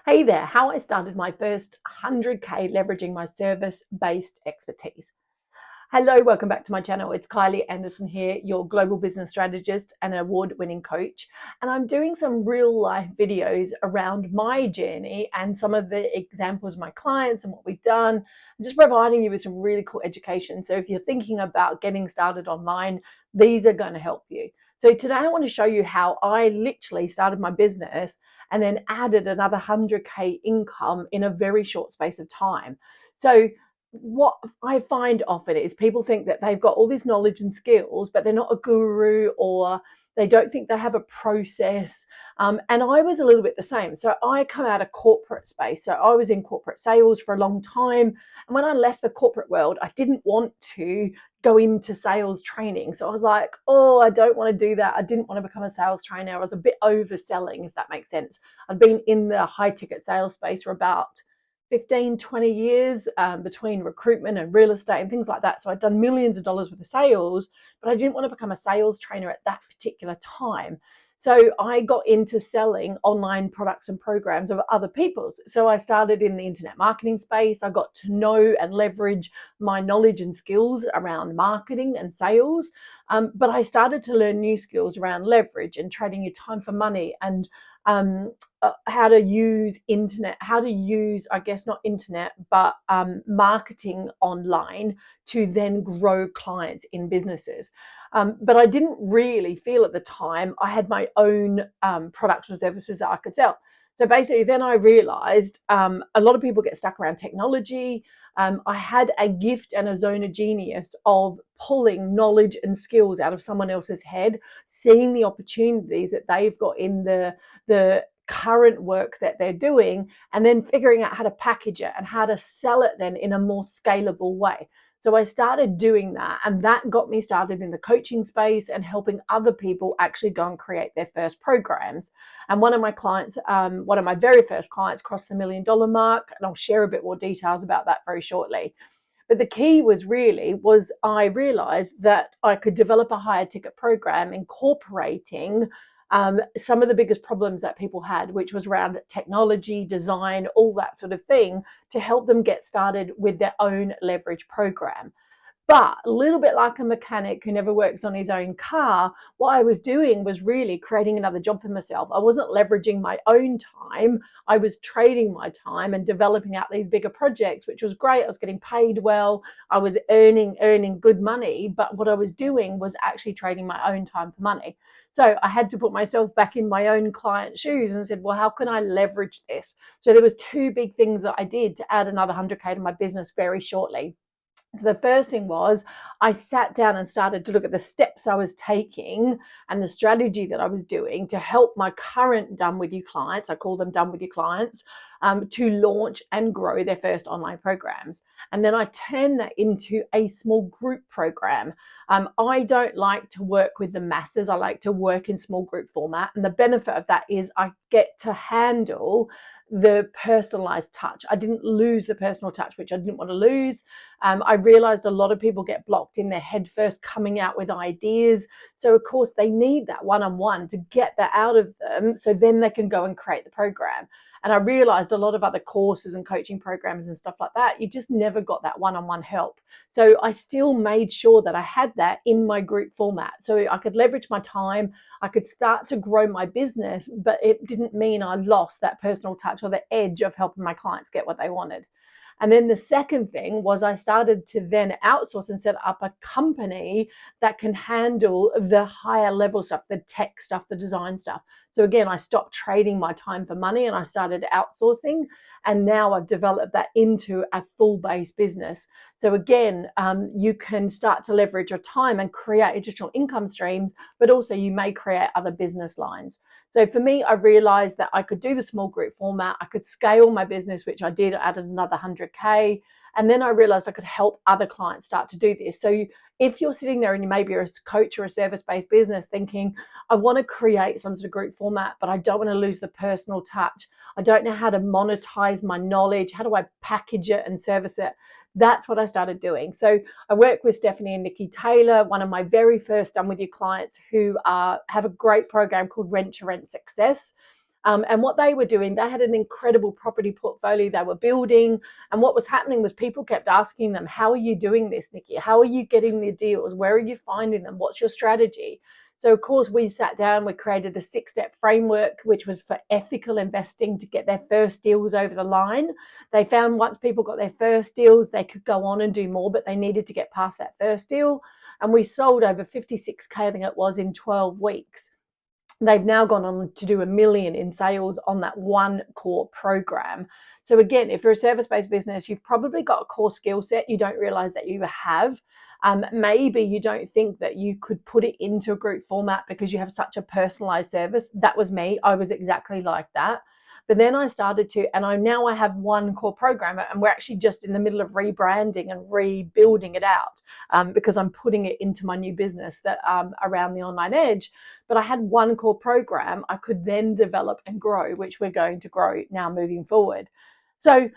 Hey there, how I started my first 100K leveraging my service-based expertise. Hello, welcome back to my channel. It's Kylie Anderson here, your global business strategist and award-winning coach. And I'm doing some real life videos around my journey and some of the examples of my clients and what we've done, and just providing you with some really cool education. So if you're thinking about getting started online, these are going to help you. So today I want to show you how I literally started my business and then added another 100K income in a very short space of time. So what I find often is people think that they've got all this knowledge and skills, but they're not a guru, or they don't think they have a process. And I was a little bit the same. So I come out of corporate space. So I was in corporate sales for a long time. And when I left the corporate world, I didn't want to go into sales training. So I was like, oh, I don't want to do that. I didn't want to become a sales trainer. I was a bit overselling, if that makes sense. I'd been in the high ticket sales space for about 15, 20 years between recruitment and real estate and things like that. So I'd done millions of dollars worth of sales, but I didn't want to become a sales trainer at that particular time. So I got into selling online products and programs of other people's. So I started in the internet marketing space. I got to know and leverage my knowledge and skills around marketing and sales. But I started to learn new skills around leverage and trading your time for money, and how to use internet, how to use, I guess, not internet, but marketing online to then grow clients in businesses. But I didn't really feel at the time I had my own products or services that I could sell. So basically, then I realized a lot of people get stuck around technology. I had a gift and a zone of genius of pulling knowledge and skills out of someone else's head, seeing the opportunities that they've got in the current work that they're doing, and then figuring out how to package it and how to sell it then in a more scalable way. So I started doing that, and that got me started in the coaching space and helping other people actually go and create their first programs. And one of my clients, one of my very first clients, crossed the $1 million mark, and I'll share a bit more details about that very shortly. But the key was I realized that I could develop a higher ticket program incorporating some of the biggest problems that people had, which was around technology, design, all that sort of thing, to help them get started with their own leverage program. But a little bit like a mechanic who never works on his own car, what I was doing was really creating another job for myself. I wasn't leveraging my own time. I was trading my time and developing out these bigger projects, which was great. I was getting paid well. I was earning good money. But what I was doing was actually trading my own time for money. So I had to put myself back in my own client shoes and said, well, how can I leverage this? So there was two big things that I did to add another 100K to my business very shortly. So the first thing was I sat down and started to look at the steps I was taking and the strategy that I was doing to help my current done with you clients, I call them done with you clients, to launch and grow their first online programs. And then I turned that into a small group program. I don't like to work with the masses. I like to work in small group format. And the benefit of that is I get to handle the personalized touch. I didn't lose the personal touch, which I didn't want to lose. I realized a lot of people get blocked in their head first coming out with ideas. So, of course, they need that one-on-one to get that out of them so then they can go and create the program. And I realized a lot of other courses and coaching programs and stuff like that, you just never got that one-on-one help. So I still made sure that I had that in my group format. So I could leverage my time, I could start to grow my business, but it didn't mean I lost that personal touch or the edge of helping my clients get what they wanted. And then the second thing was I started to then outsource and set up a company that can handle the higher level stuff, the tech stuff, the design stuff. So again, I stopped trading my time for money and I started outsourcing. And now I've developed that into a full base business. So again, you can start to leverage your time and create additional income streams, but also you may create other business lines. So for me, I realized that I could do the small group format. I could scale my business, which I did, added another 100K. And then I realized I could help other clients start to do this. So if you're sitting there and you maybe you're a coach or a service-based business thinking, I want to create some sort of group format, but I don't want to lose the personal touch. I don't know how to monetize my knowledge. How do I package it and service it? That's what I started doing. So I work with Stephanie and Nicky Taylor, one of my very first done with you clients who have a great program called Rent to Rent Success. And what they were doing, they had an incredible property portfolio they were building. And what was happening was people kept asking them, how are you doing this, Nikki? How are you getting the deals? Where are you finding them? What's your strategy? So, of course, we sat down, we created a 6-step framework, which was for ethical investing to get their first deals over the line. They found once people got their first deals, they could go on and do more, but they needed to get past that first deal. And we sold over 56K, I think it was, in 12 weeks. They've now gone on to do $1 million in sales on that one core program. So again, if you're a service-based business, you've probably got a core skill set you don't realize that you have. Maybe you don't think that you could put it into a group format because you have such a personalized service. That was me. I was exactly like that. But then I started to, and I have one core program, and we're actually just in the middle of rebranding and rebuilding it out, because I'm putting it into my new business that around the online edge. But I had one core program I could then develop and grow, which we're going to grow now moving forward. So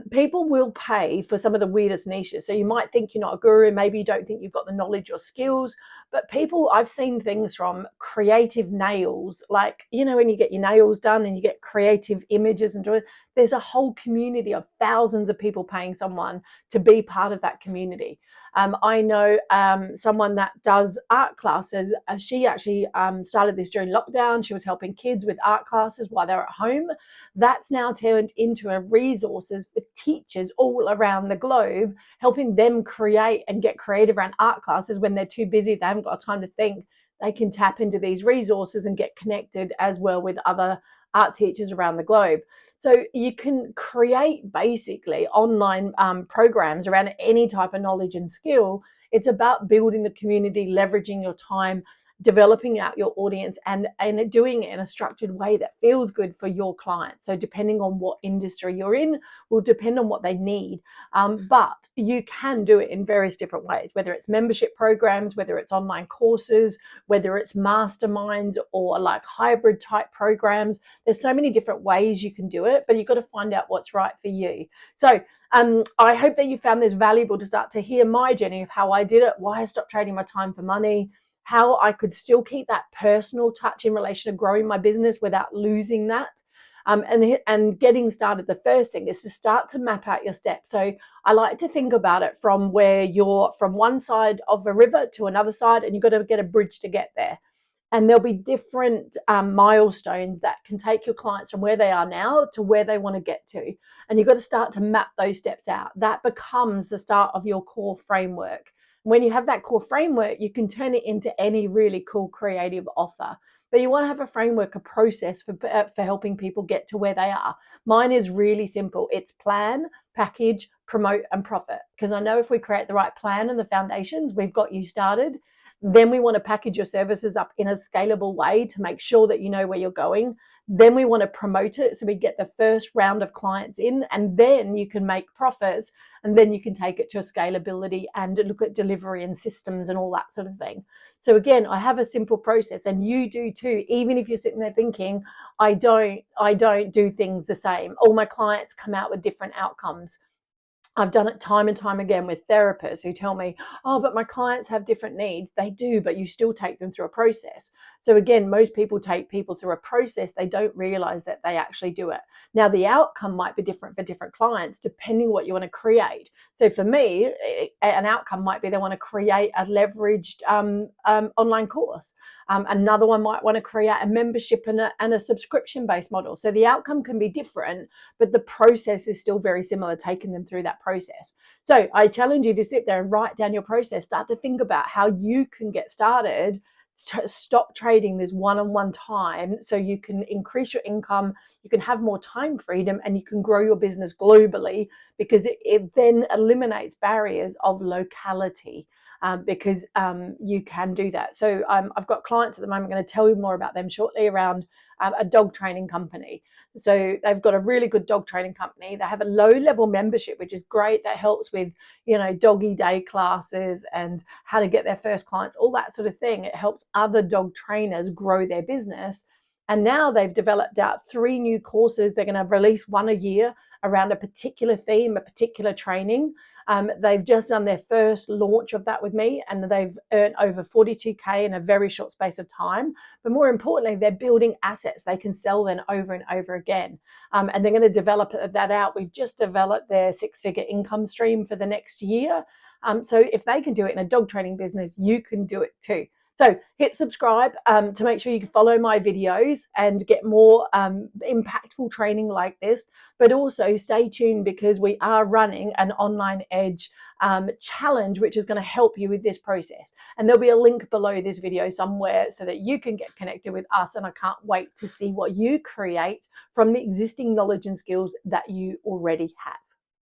people will pay for some of the weirdest niches. So you might think you're not a guru, maybe you don't think you've got the knowledge or skills, but people, I've seen things from creative nails, like, when you get your nails done and you get creative images and there's a whole community of thousands of people paying someone to be part of that community. I know someone that does art classes. She actually started this during lockdown. She was helping kids with art classes while they're at home. That's now turned into a resources for teachers all around the globe, helping them create and get creative around art classes when they're too busy, they haven't got time to think. They can tap into these resources and get connected as well with other art teachers around the globe. So you can create basically online programs around any type of knowledge and skill. It's about building the community, leveraging your time, developing out your audience, and doing it in a structured way that feels good for your clients. So depending on what industry you're in will depend on what they need. But you can do it in various different ways, whether it's membership programs, whether it's online courses, whether it's masterminds or like hybrid type programs. There's so many different ways you can do it, but you've got to find out what's right for you. So I hope that you found this valuable to start to hear my journey of how I did it, why I stopped trading my time for money, how I could still keep that personal touch in relation to growing my business without losing that. And getting started, the first thing is to start to map out your steps. So I like to think about it from where you're from one side of a river to another side, and you've got to get a bridge to get there. And there'll be different milestones that can take your clients from where they are now to where they want to get to. And you've got to start to map those steps out. That becomes the start of your core framework. When you have that core framework, you can turn it into any really cool creative offer. But you want to have a framework, a process for helping people get to where they are. Mine is really simple. It's plan, package, promote, and profit. Because I know if we create the right plan and the foundations, we've got you started. Then we want to package your services up in a scalable way to make sure that you know where you're going. Then we want to promote it so we get the first round of clients in, and then you can make profits, and then you can take it to a scalability and look at delivery and systems and all that sort of thing. So again, I have a simple process, and you do too. Even if you're sitting there thinking, I don't do things the same. All my clients come out with different outcomes. I've done it time and time again with therapists who tell me, oh, but my clients have different needs. They do, but you still take them through a process. So again, most people take people through a process. They don't realize that they actually do it. Now, the outcome might be different for different clients, depending what you want to create. So for me, an outcome might be they want to create a leveraged online course. Another one might want to create a membership and a subscription-based model. So the outcome can be different, but the process is still very similar, taking them through that process. So I challenge you to sit there and write down your process. Start to think about how you can get started. Stop trading this one-on-one time so you can increase your income, you can have more time freedom, and you can grow your business globally, because it then eliminates barriers of locality. Because you can do that. So I've got clients at the moment, I'm going to tell you more about them shortly, around a dog training company. So they've got a really good dog training company. They have a low-level membership, which is great. That helps with, doggy day classes and how to get their first clients, all that sort of thing. It helps other dog trainers grow their business. And now they've developed out 3 new courses. They're going to release one a year around a particular theme, a particular training. They've just done their first launch of that with me, and they've earned over 42K in a very short space of time. But more importantly, they're building assets they can sell then over and over again. And they're going to develop that out. We've just developed their 6-figure income stream for the next year. So if they can do it in a dog training business, you can do it too. So hit subscribe to make sure you can follow my videos and get more impactful training like this. But also stay tuned, because we are running an online edge challenge, which is going to help you with this process. And there'll be a link below this video somewhere so that you can get connected with us. And I can't wait to see what you create from the existing knowledge and skills that you already have.